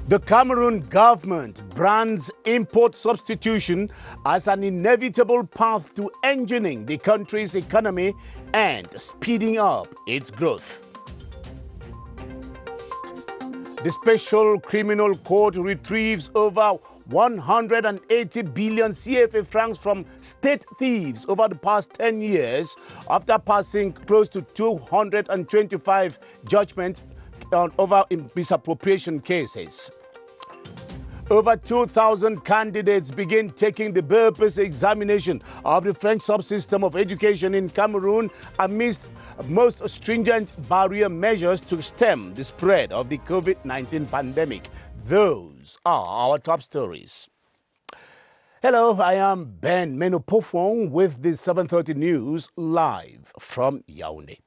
The Cameroon government brands import substitution as an inevitable path to engineering the country's economy and speeding up its growth. The Special Criminal Court retrieves over 180 billion CFA francs from state thieves over the past 10 years after passing close to 225 judgments over misappropriation cases. Over 2,000 candidates begin taking the purpose examination of the French subsystem of education in Cameroon amidst most stringent barrier measures to stem the spread of the COVID-19 pandemic. Those are our top stories. Hello, I am Ben Menopofong with the 7:30 News live from Yaoundé.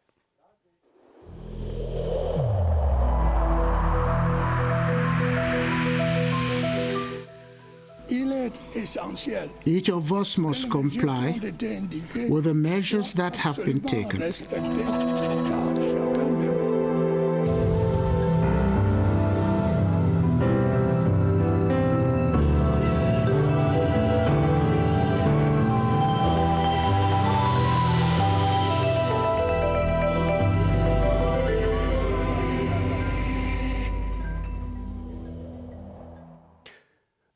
Each of us must comply with the measures that have been taken.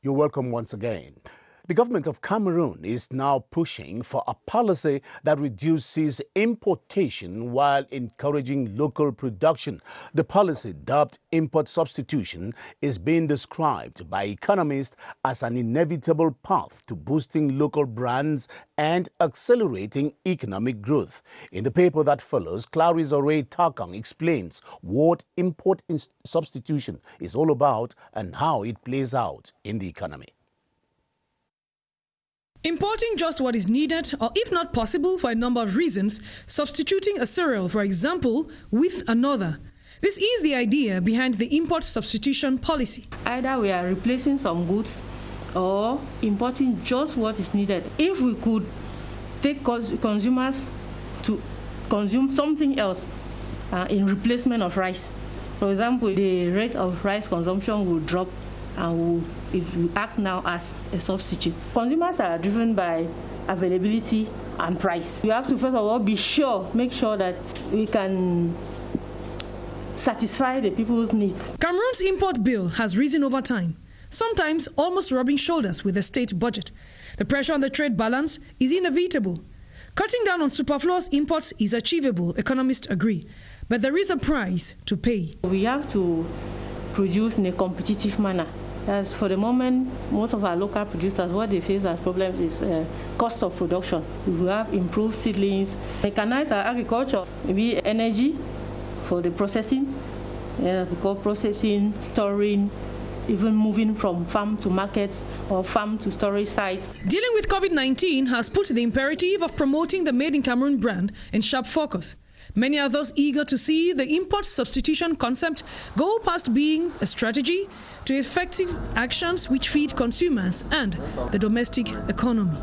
You're welcome once again. The government of Cameroon is now pushing for a policy that reduces importation while encouraging local production. The policy, dubbed import substitution, is being described by economists as an inevitable path to boosting local brands and accelerating economic growth. In the paper that follows, Clarice Ore Takang explains what import substitution is all about and how it plays out in the economy. Importing just what is needed, or if not possible for a number of reasons, substituting a cereal, for example, with another. This is the idea behind the import substitution policy. Either we are replacing some goods or importing just what is needed. If we could take consumers to consume something else in replacement of rice, for example, the rate of rice consumption will drop and if we act now as a substitute. Consumers are driven by availability and price. We have to first of all make sure that we can satisfy the people's needs. Cameroon's import bill has risen over time, sometimes almost rubbing shoulders with the state budget. The pressure on the trade balance is inevitable. Cutting down on superfluous imports is achievable, economists agree, but there is a price to pay. We have to produce in a competitive manner. As for the moment, most of our local producers, what they face as problems is cost of production. We have improved seedlings, mechanized our agriculture, maybe energy for the processing, processing, storing, even moving from farm to markets or farm to storage sites. Dealing with COVID-19 has put the imperative of promoting the Made in Cameroon brand in sharp focus. Many are those eager to see the import substitution concept go past being a strategy to effective actions which feed consumers and the domestic economy.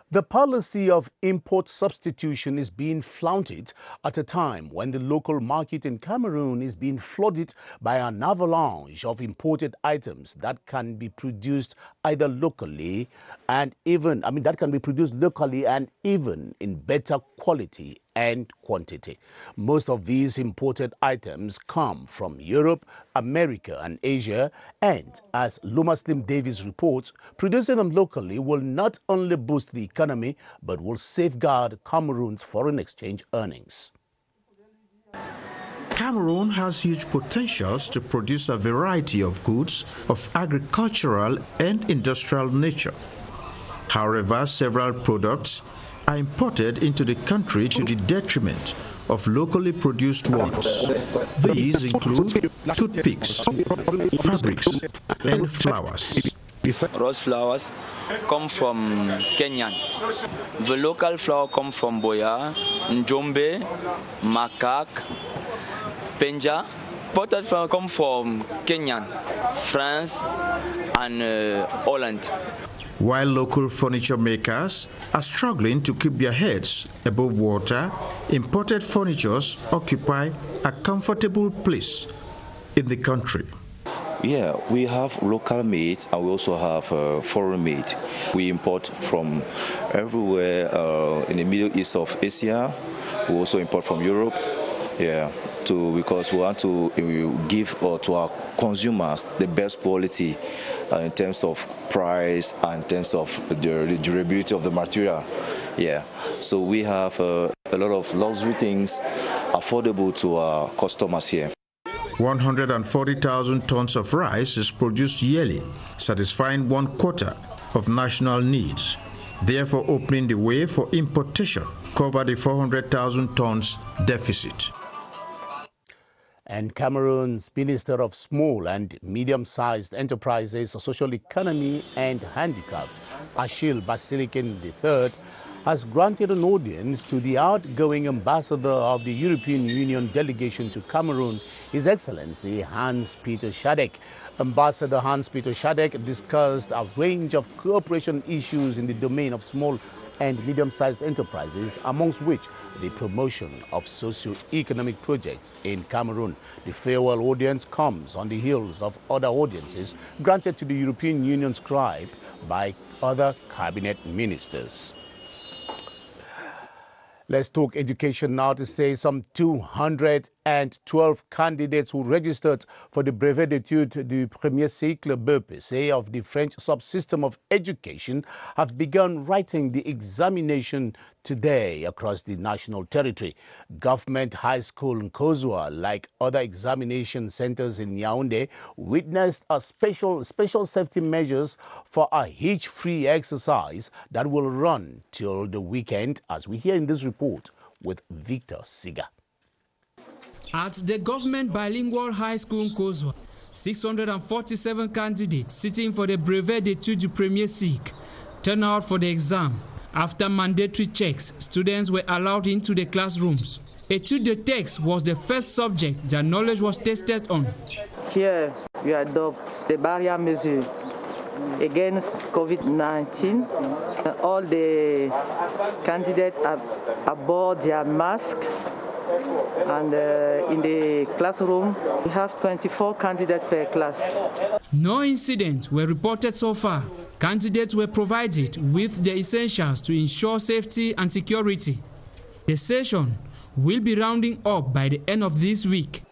The policy of import substitution is being flaunted at a time when the local market in Cameroon is being flooded by an avalanche of imported items that can be produced either locally and even in better quality and quantity. Most of these imported items come from Europe, America and Asia, and as Luma Slim Davis reports, producing them locally will not only boost the economy but will safeguard Cameroon's foreign exchange earnings. Cameroon has huge potentials to produce a variety of goods of agricultural and industrial nature. However, several products are imported into the country to the detriment of locally produced ones. These include toothpicks, fabrics, and flowers. Rose flowers come from Kenya. The local flower come from Boya, Njombe, Macaque, Penja. Potted flower come from Kenya, France, and Holland. While local furniture makers are struggling to keep their heads above water, imported furnitures occupy a comfortable place. in the country. Yeah, we have local made and we also have foreign made. We import from everywhere in the Middle East of Asia. We also import from Europe. Yeah, because we want to give to our consumers the best quality in terms of price and in terms of the durability of the material. Yeah, so we have a lot of luxury things affordable to our customers here. 140,000 tons of rice is produced yearly, satisfying 1/4 of national needs, therefore opening the way for importation, cover the 400,000 tons deficit. And Cameroon's Minister of Small and Medium-Sized Enterprises, Social Economy and Handicraft, Achille Basilikin III, has granted an audience to the outgoing ambassador of the European Union delegation to Cameroon, His Excellency Hans-Peter Schadek. Ambassador Hans-Peter Schadek discussed a range of cooperation issues in the domain of small and medium-sized enterprises, amongst which the promotion of socio-economic projects in Cameroon. The farewell audience comes on the heels of other audiences granted to the European Union scribe by other cabinet ministers. Let's talk education now to say some 212 candidates who registered for the Brevet d'études du premier cycle BEPC of the French subsystem of education have begun writing the examination today across the national territory. Government High School in Kozua, like other examination centers in Yaoundé, witnessed a special safety measures for a hitch-free exercise that will run till the weekend, as we hear in this report with Victor Siga. At the government bilingual high school in Kozua, 647 candidates sitting for the Brevet d'études du premier cycle turned out for the exam. After mandatory checks, students were allowed into the classrooms. Étude de texte was the first subject that knowledge was tested on. Here we adopt the barrier measure against COVID-19. All the candidates aboard their mask. And in the classroom, we have 24 candidates per class. No incidents were reported so far. Candidates were provided with the essentials to ensure safety and security. The session will be rounding up by the end of this week.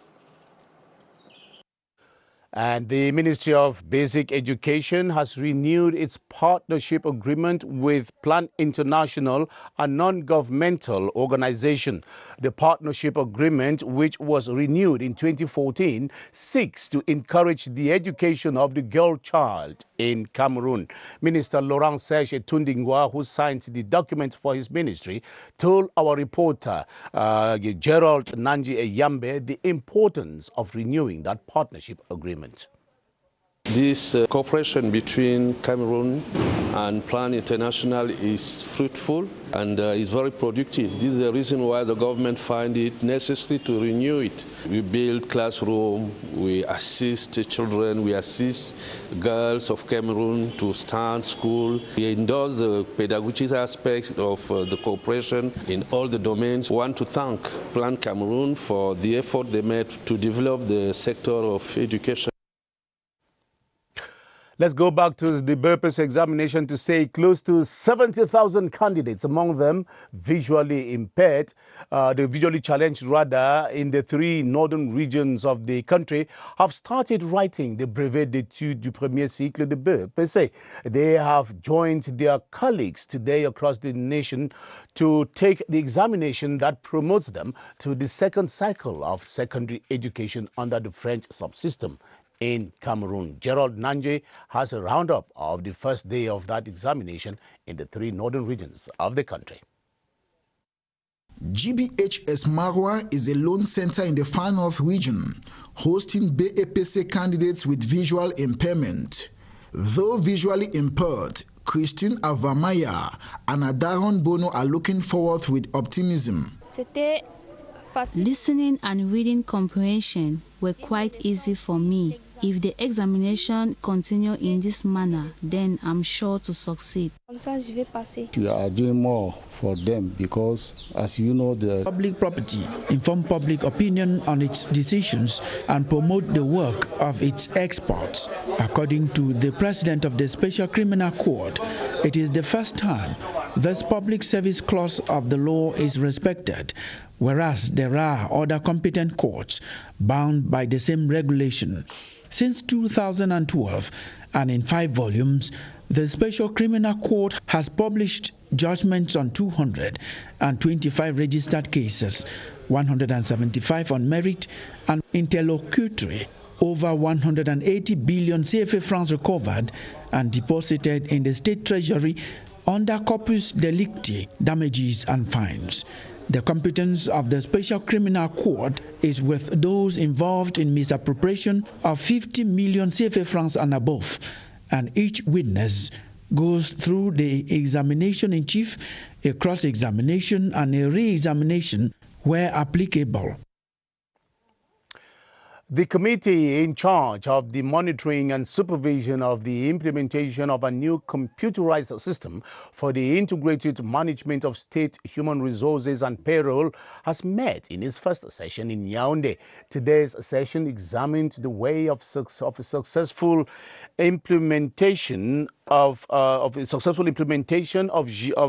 And the Ministry of Basic Education has renewed its partnership agreement with Plan International, a non-governmental organization. The partnership agreement, which was renewed in 2014, seeks to encourage the education of the girl child in Cameroon. Minister Laurent Serge Tundingwa, who signed the document for his ministry, told our reporter Gerald Nanji Eyambe the importance of renewing that partnership agreement. This cooperation between Cameroon and Plan International is fruitful and is very productive. This is the reason why the government find it necessary to renew it. We build classrooms, we assist children, we assist girls of Cameroon to start school. We endorse the pedagogic aspects of the cooperation in all the domains. We want to thank Plan Cameroon for the effort they made to develop the sector of education. Let's go back to the BEPC examination to say close to 70,000 candidates, among them visually impaired, the visually challenged rather, in the 3 northern regions of the country, have started writing the Brevet d'études du premier cycle de BEPC. They have joined their colleagues today across the nation to take the examination that promotes them to the second cycle of secondary education under the French subsystem in Cameroon. Gerald Nanje has a roundup of the first day of that examination in the 3 northern regions of the country. GBHS Marwa is a loan center in the Far North region, hosting BEPC candidates with visual impairment. Though visually impaired, Christine Avamaya and Adaron Bono are looking forward with optimism. Listening and reading comprehension were quite easy for me. If the examination continue in this manner, then I'm sure to succeed. We are doing more for them because, as you know, the public property inform public opinion on its decisions and promote the work of its experts. According to the president of the Special Criminal Court, it is the first time this public service clause of the law is respected, whereas there are other competent courts bound by the same regulation. Since 2012, and in 5 volumes, the Special Criminal Court has published judgments on 225 registered cases, 175 on merit and interlocutory. Over 180 billion CFA francs recovered and deposited in the state treasury under corpus delicti, damages and fines. The competence of the Special Criminal Court is with those involved in misappropriation of 50 million CFA francs and above, and each witness goes through the examination in chief, a cross-examination and a re-examination where applicable. The committee in charge of the monitoring and supervision of the implementation of a new computerized system for the integrated management of state human resources and payroll has met in its first session in Yaoundé. Today's session examined the way of successful implementation of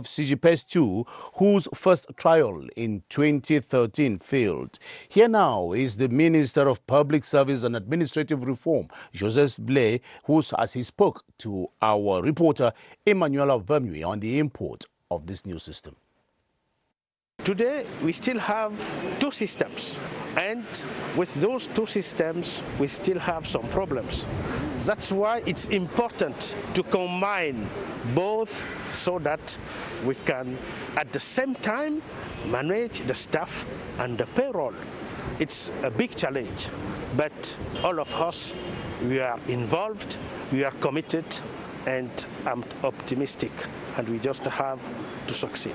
CGPES-2, whose first trial in 2013 failed. Here now is the Minister of Public Service and Administrative Reform, Joseph Blay, as he spoke to our reporter Emmanuel Vermeuil on the import of this new system. Today, we still have 2 systems, and with those 2 systems, we still have some problems. That's why it's important to combine both so that we can, at the same time, manage the staff and the payroll. It's a big challenge, but all of us, we are involved, we are committed, and I'm optimistic, and we just have to succeed.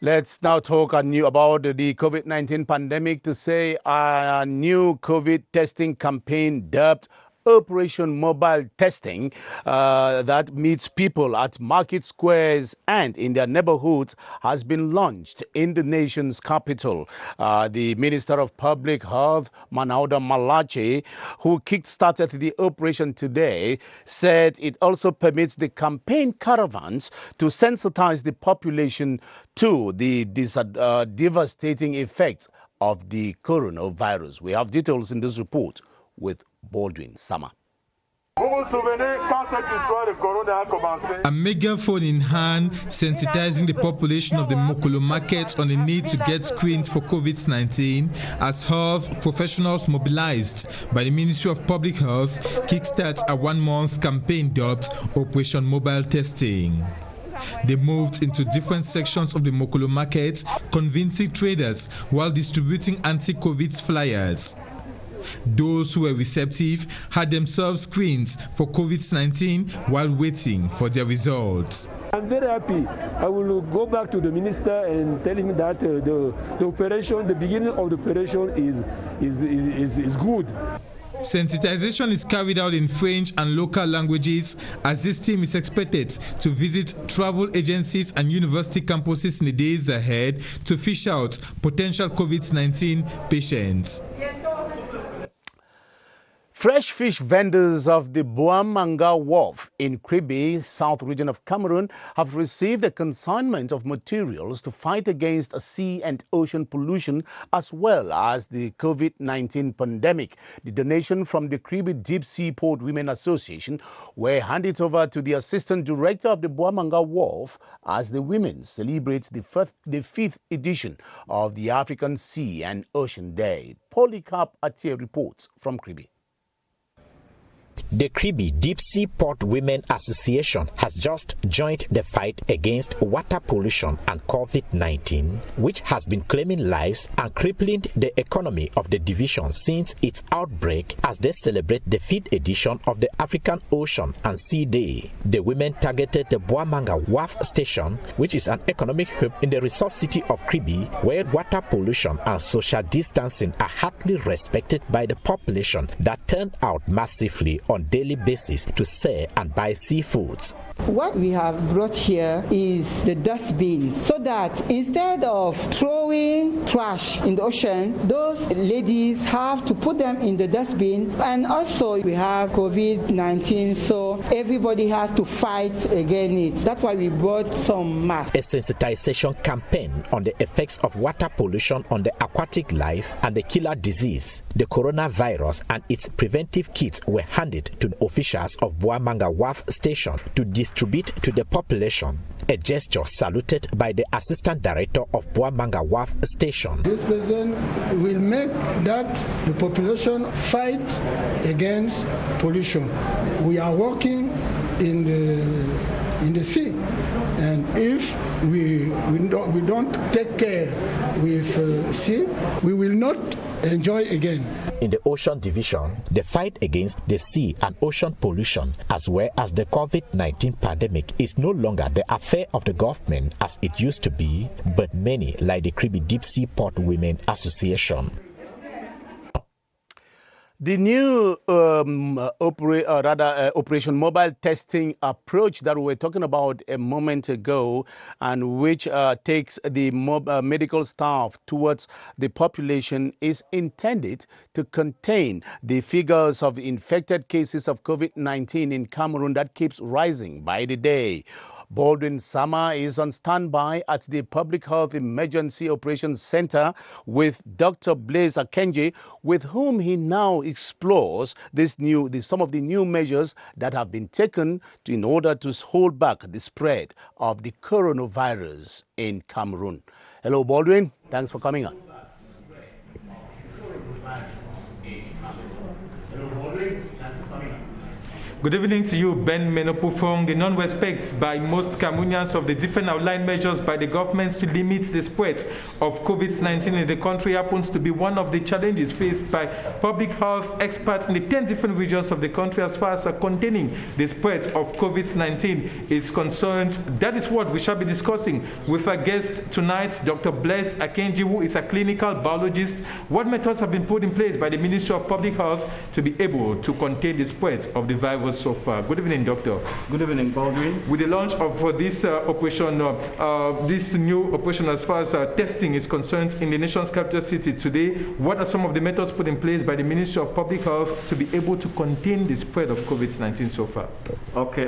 Let's now talk about the COVID-19 pandemic to say a new COVID testing campaign dubbed Operation Mobile Testing that meets people at market squares and in their neighborhoods has been launched in the nation's capital. The Minister of Public Health, Manauda Malache, who kick-started the operation today, said it also permits the campaign caravans to sensitize the population to the devastating effects of the coronavirus. We have details in this report with Baldwin Sama. A megaphone in hand, sensitizing the population of the Mokolo market on the need to get screened for COVID-19 as health professionals mobilized by the Ministry of Public Health kickstarts a 1-month campaign dubbed Operation Mobile Testing. They moved into different sections of the Mokolo market, convincing traders while distributing anti-COVID flyers. Those who were receptive had themselves screened for COVID-19 while waiting for their results. I'm very happy. I will go back to the minister and tell him that the operation, the beginning of the operation is good. Sensitization is carried out in French and local languages as this team is expected to visit travel agencies and university campuses in the days ahead to fish out potential COVID-19 patients. Fresh fish vendors of the Boamanga Wharf in Kribi, South region of Cameroon, have received a consignment of materials to fight against sea and ocean pollution as well as the COVID-19 pandemic. The donation from the Kribi Deep Sea Port Women Association were handed over to the Assistant Director of the Boamanga Wharf as the women celebrate the 5th edition of the African Sea and Ocean Day. Polycarp Atie reports from Kribi. The Kribi Deep Sea Port Women Association has just joined the fight against water pollution and COVID-19, which has been claiming lives and crippling the economy of the division since its outbreak as they celebrate the 5th edition of the African Ocean and Sea Day. The women targeted the Boamanga Wharf Station, which is an economic hub in the resource city of Kribi, where water pollution and social distancing are hardly respected by the population that turned out massively on on daily basis to sell and buy seafoods. What we have brought here is the dustbins, so that instead of throwing trash in the ocean, those ladies have to put them in the dustbin. And also we have COVID-19, so everybody has to fight against it. That's why we brought some masks. A sensitization campaign on the effects of water pollution on the aquatic life and the killer disease, the coronavirus, and its preventive kits were handed to the officials of Buamanga Wharf Station to distribute to the population, a gesture saluted by the Assistant Director of Buamanga Wharf Station. This president will make that the population fight against pollution. We are working in the sea, and if we don't take care with sea, we will not enjoy again. In the Ocean Division, the fight against the sea and ocean pollution, as well as the COVID-19 pandemic, is no longer the affair of the government as it used to be, but many, like the Kribi Deep Sea Port Women Association. The new Operation Mobile Testing approach that we were talking about a moment ago, and which takes the medical staff towards the population, is intended to contain the figures of infected cases of COVID-19 in Cameroon that keeps rising by the day. Baldwin Sama is on standby at the Public Health Emergency Operations Center with Dr. Blaise Akenji, with whom he now explores some of the new measures that have been taken in order to hold back the spread of the coronavirus in Cameroon. Hello, Baldwin. Thanks for coming on. Good evening to you, Ben Menopufong. The non-respect by most Cameroonians of the different outline measures by the governments to limit the spread of COVID-19 in the country happens to be one of the challenges faced by public health experts in the 10 different regions of the country as far as containing the spread of COVID-19 is concerned. That is what we shall be discussing with our guest tonight, Dr. Blaise Akenji, who is a clinical biologist. What methods have been put in place by the Ministry of Public Health to be able to contain the spread of the virus so far? Good evening, Doctor. Good evening, Baldwin. With the launch of this operation, this new operation as far as testing is concerned in the nation's capital city today, what are some of the methods put in place by the Ministry of Public Health to be able to contain the spread of COVID-19 so far? Okay,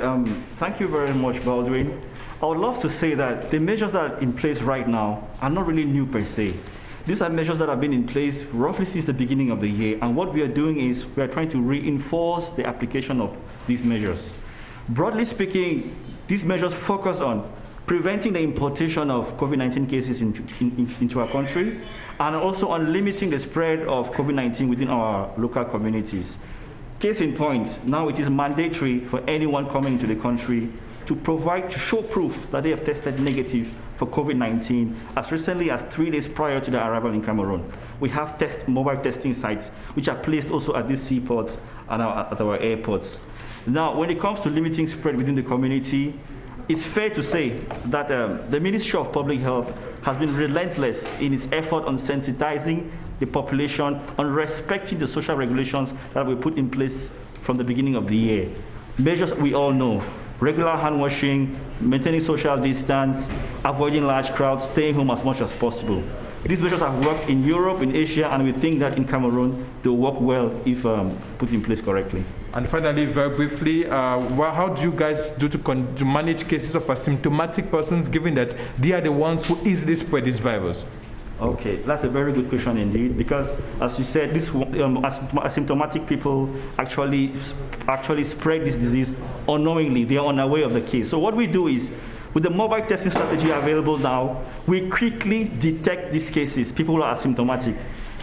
thank you very much, Baldwin. I would love to say that the measures that are in place right now are not really new per se. These are measures that have been in place roughly since the beginning of the year, and what we are doing is we are trying to reinforce the application of these measures. Broadly speaking, these measures focus on preventing the importation of COVID-19 cases into our country, and also on limiting the spread of COVID-19 within our local communities. Case in point, now it is mandatory for anyone coming into the country to show proof that they have tested negative for COVID-19 as recently as 3 days prior to their arrival in Cameroon. We have mobile testing sites which are placed also at these seaports and at our airports. Now, when it comes to limiting spread within the community, it's fair to say that the Ministry of Public Health has been relentless in its effort on sensitizing the population on respecting the social regulations that we put in place from the beginning of the year. Measures we all know: regular hand washing, maintaining social distance, avoiding large crowds, staying home as much as possible. These measures have worked in Europe, in Asia, and we think that in Cameroon they'll work well if put in place correctly. And finally, very briefly, how do you guys do to manage cases of asymptomatic persons, given that they are the ones who easily spread this virus? Okay, that's a very good question indeed, because as you said, this asymptomatic people actually spread this disease unknowingly. They are unaware of the case. So what we do is, with the mobile testing strategy available now, we quickly detect these cases, people who are asymptomatic.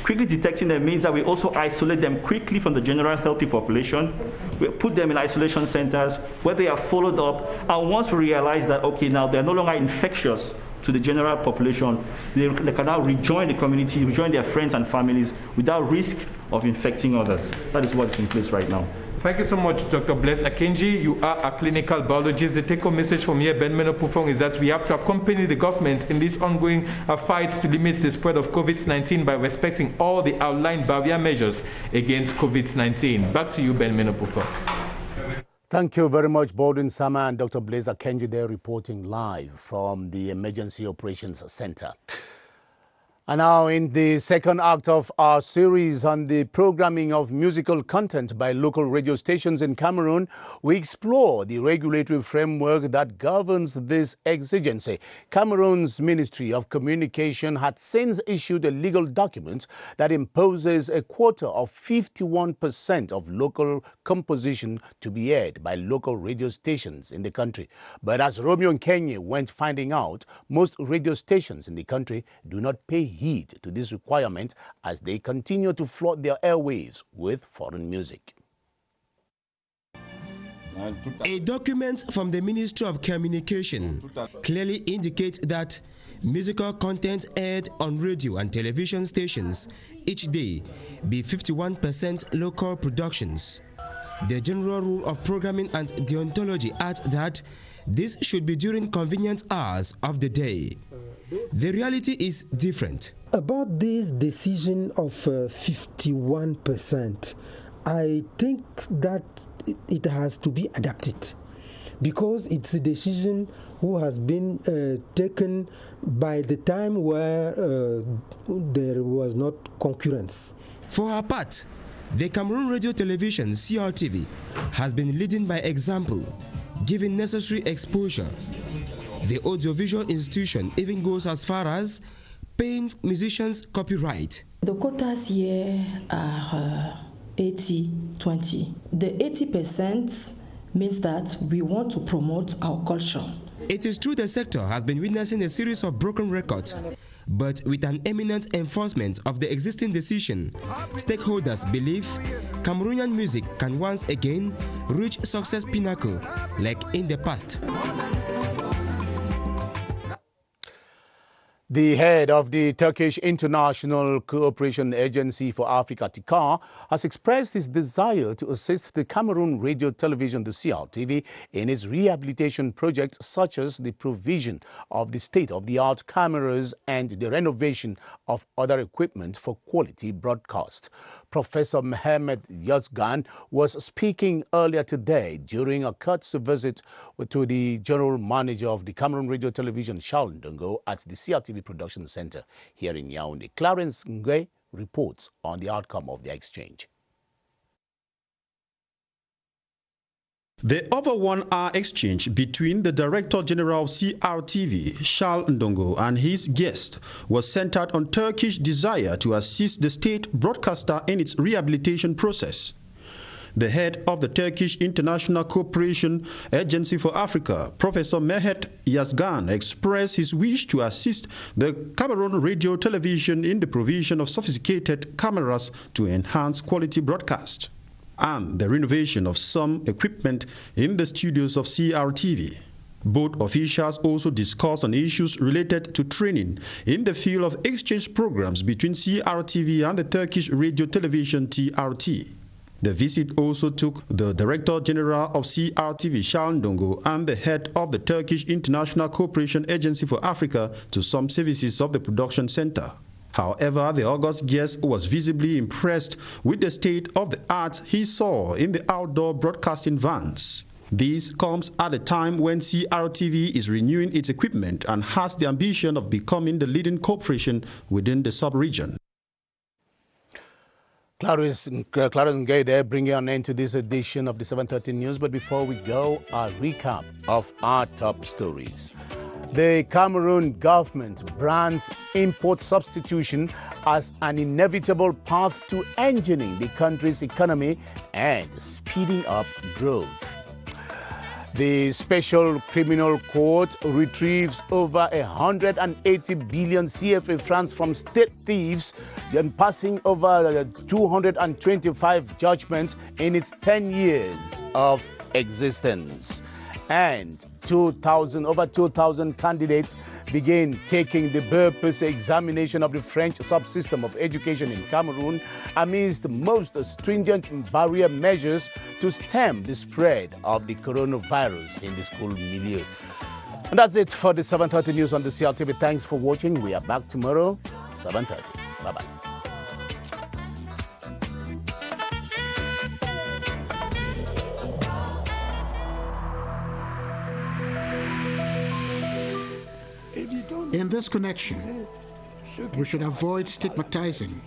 Quickly detecting them means that we also isolate them quickly from the general healthy population. We put them in isolation centers where they are followed up, and once we realize that, okay, now they're no longer infectious to the general population, they can now rejoin the community, rejoin their friends and families without risk of infecting others. That is what is in place right now. Thank you so much, Dr. Bless Akenji. You are a clinical biologist. The take-home message from here, Ben Menopufong, is that we have to accompany the government in this ongoing fight to limit the spread of COVID-19 by respecting all the outlined barrier measures against COVID-19. Back to you, Ben Menopufong. Thank you very much, Baldwin Sama and Dr. Blaise Akenji there reporting live from the Emergency Operations Center. And now in the second act of our series on the programming of musical content by local radio stations in Cameroon, we explore the regulatory framework that governs this exigency. Cameroon's Ministry of Communication had since issued a legal document that imposes a quota of 51% of local composition to be aired by local radio stations in the country. But as Romeo and Kenya went finding out, most radio stations in the country do not pay heed to this requirement as they continue to flood their airwaves with foreign music. A document from the Ministry of Communication clearly indicates that musical content aired on radio and television stations each day be 51% local productions. The general rule of programming and deontology adds that this should be during convenient hours of the day. The reality is different. About this decision of 51%, I think that it has to be adapted because it's a decision who has been taken by the time where there was not concurrence. For her part, the Cameroon Radio Television CRTV has been leading by example, giving necessary exposure. The audiovisual institution even goes as far as paying musicians copyright. The quotas here are 80-20. The 80% means that we want to promote our culture. It is true the sector has been witnessing a series of broken records, but with an eminent enforcement of the existing decision, stakeholders believe Cameroonian music can once again reach success pinnacle like in the past. The head of the Turkish International Cooperation Agency for Africa, TICAR, has expressed his desire to assist the Cameroon Radio Television, the CRTV, in its rehabilitation projects such as the provision of the state-of-the-art cameras and the renovation of other equipment for quality broadcast. Professor Mohamed Yazgan was speaking earlier today during a courtesy visit to the General Manager of the Cameroon Radio Television, Charles Ndongo, at the CRTV Production Center here in Yaoundé. Clarence Ngwe reports on the outcome of the exchange. The over 1 hour exchange between the Director General of CRTV, Charles Ndongo, and his guest was centered on Turkish desire to assist the state broadcaster in its rehabilitation process. The head of the Turkish International Cooperation Agency for Africa, Professor Mehmet Yazgan, expressed his wish to assist the Cameroon Radio Television in the provision of sophisticated cameras to enhance quality broadcast and the renovation of some equipment in the studios of CRTV. Both officials also discussed on issues related to training in the field of exchange programs between CRTV and the Turkish Radio Television TRT. The visit also took the Director General of CRTV, Charles Ndongo, and the head of the Turkish International Cooperation Agency for Africa to some services of the production center. However, the august guest was visibly impressed with the state of the art he saw in the outdoor broadcasting vans. This comes at a time when CRTV is renewing its equipment and has the ambition of becoming the leading corporation within the sub-region. Clarence Ngay there, bringing an end to this edition of the 7:30 News. But before we go, a recap of our top stories. The Cameroon government brands import substitution as an inevitable path to engineering the country's economy and speeding up growth. The Special Criminal Court retrieves over 180 billion CFA francs from state thieves, then passing over 225 judgments in its 10 years of existence. And over 2,000 candidates begin taking the purpose examination of the French subsystem of education in Cameroon amidst the most stringent barrier measures to stem the spread of the coronavirus in the school milieu. And that's it for the 7:30 news on the CRTV. Thanks for watching. We are back tomorrow, 7:30. Bye-bye. In this connection, we should avoid stigmatizing